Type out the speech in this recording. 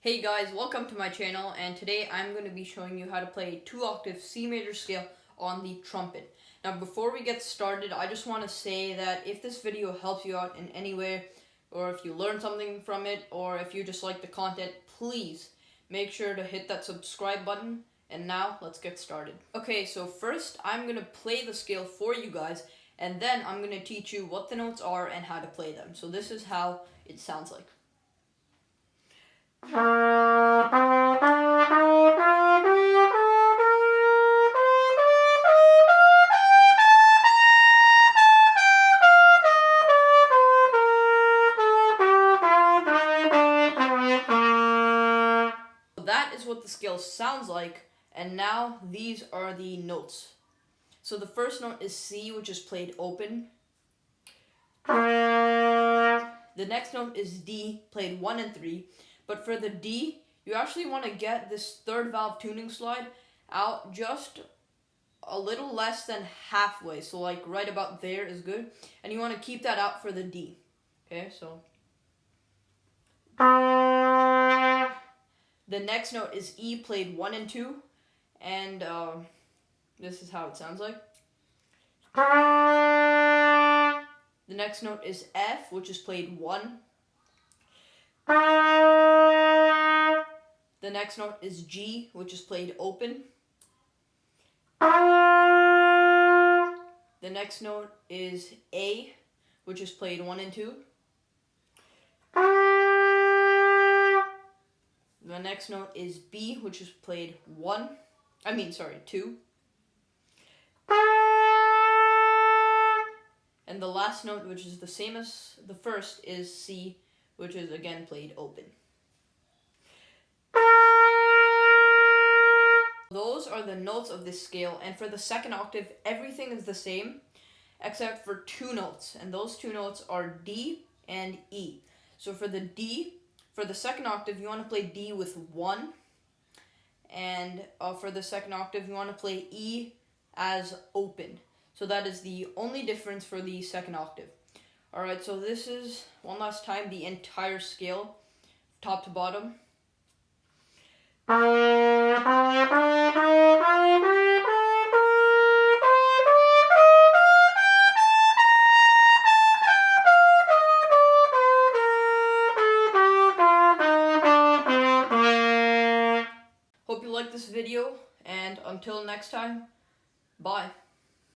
Hey guys, welcome to my channel, and today I'm going to be showing you how to play 2-octave C major scale on the trumpet. Now before we get started, I just want to say that if this video helps you out in any way, or if you learn something from it, or if you just like the content, please make sure to hit that subscribe button. And now let's get started. Okay, so first I'm going to play the scale for you guys, and then I'm going to teach you what the notes are and how to play them. So this is how it sounds like. That is what the scale sounds like, and now these are the notes. So the first note is C, which is played open. The next note is D, played 1 and 3. But for the D, you actually want to get this third valve tuning slide out just a little less than halfway. So like right about there is good. And you want to keep that out for the D. Okay, so. The next note is E, played 1 and 2. And this is how it sounds like. The next note is F, which is played 1. The next note is G, which is played open. The next note is A, which is played 1 and 2. The next note is B, which is played 2. And the last note, which is the same as the first, is C, which is again played open. Those are the notes of this scale, and for the second octave, everything is the same except for 2 notes, and those 2 notes are D and E. So for the D, for the second octave, you want to play D with 1, and for the second octave, you want to play E as open. So that is the only difference for the second octave. Alright, so this is, one last time, the entire scale, top to bottom. Hope you liked this video, and until next time, bye.